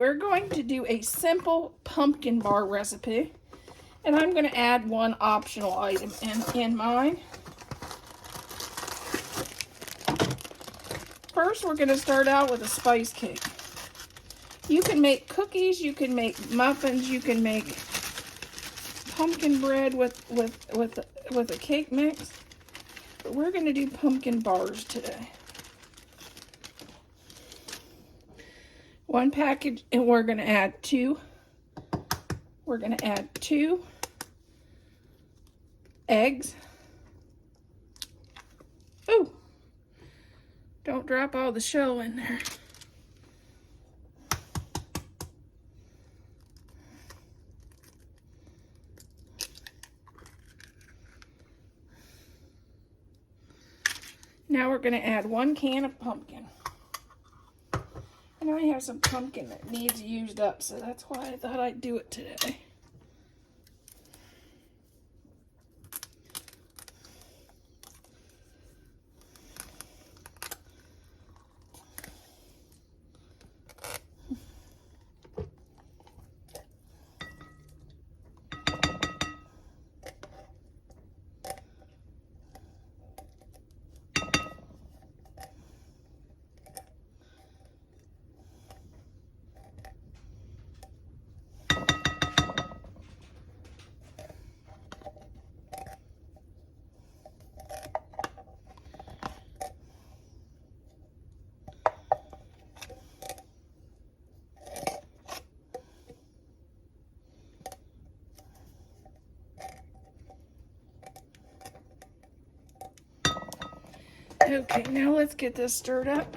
we're going to do a simple pumpkin bar recipe. And I'm going to add one optional item in mine. First, we're going to start out with a spice cake. You can make cookies, you can make muffins, you can make pumpkin bread with a cake mix. But we're going to do pumpkin bars today. One package, and we're going to add two. We're going to add 2 eggs. Ooh, don't drop all the shell in there. Now we're going to add 1 can of pumpkin. And I have some pumpkin that needs used up, so that's why I thought I'd do it today. Okay, now let's get this stirred up.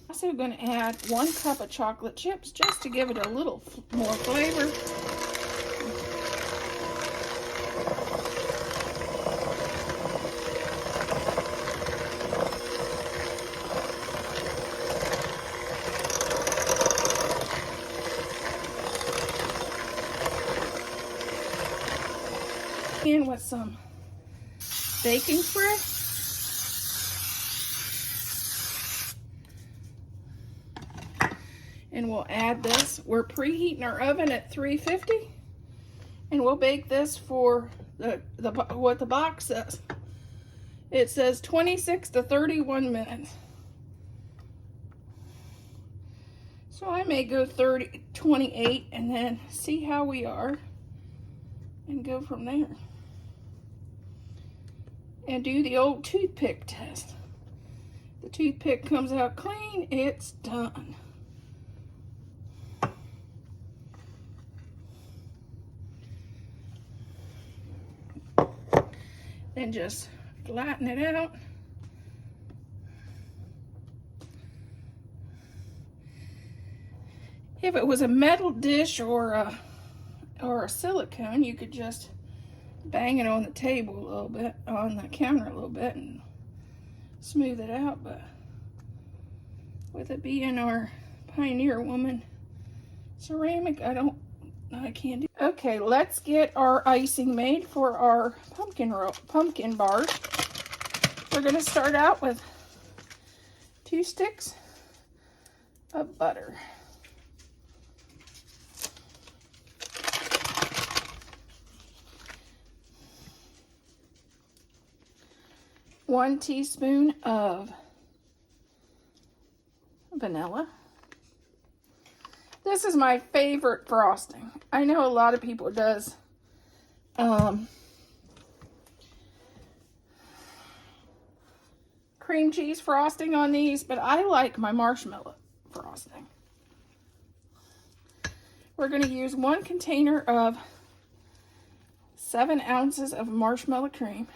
Also going to add 1 cup of chocolate chips just to give it a little more flavor. In with some baking spray. And we'll add this. We're preheating our oven at 350, and we'll bake this for what the box says. It says 26 to 31 minutes. So I may go 28 and then see how we are and go from there. And do the old toothpick test. The toothpick comes out clean, it's done. Then just flatten it out. If it was a metal dish or a silicone, you could just bang it on the table a little bit, on the counter a little bit, and smooth it out. But with it being our Pioneer Woman ceramic, I can't do. Okay, let's get our icing made for our pumpkin bars. We're going to start out with 2 sticks of butter. One teaspoon of vanilla. This is my favorite frosting. I know a lot of people does cream cheese frosting on these, but I like my marshmallow frosting. We're going to use 1 container of 7 ounces of marshmallow cream.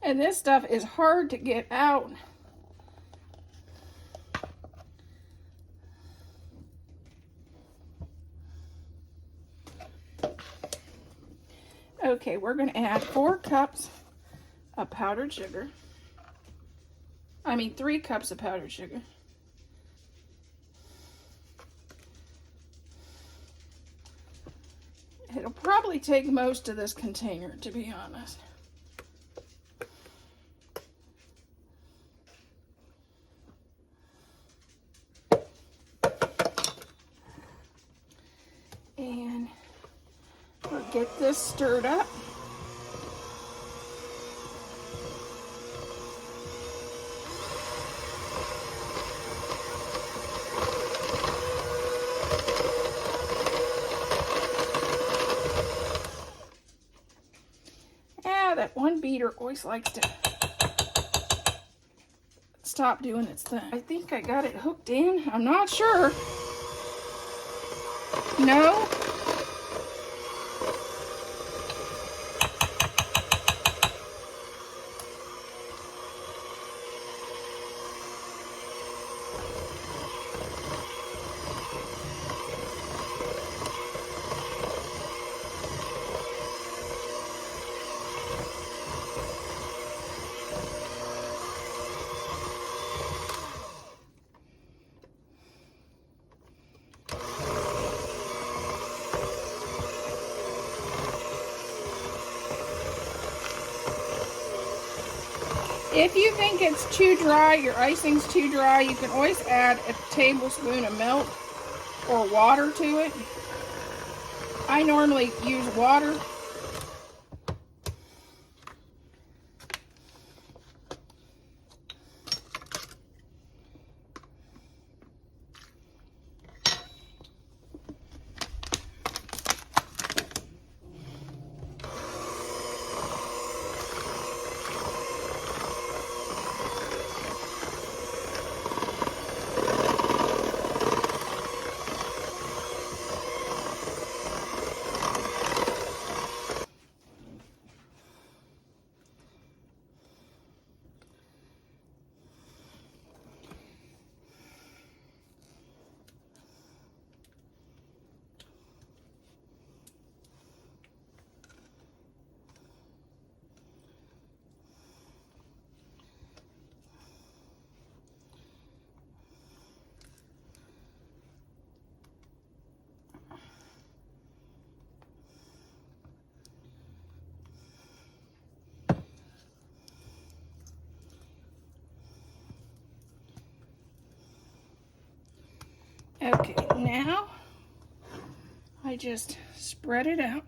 And this stuff is hard to get out. Okay, we're going to add 4 cups of powdered sugar. I mean 3 cups of powdered sugar. It'll probably take most of this container, to be honest. And we'll get this stirred up. That one beater always likes to stop doing its thing. I think I got it hooked in. I'm not sure. No. If you think it's too dry, your icing's too dry, you can always add a tablespoon of milk or water to it. I normally use water. Okay, now I just spread it out.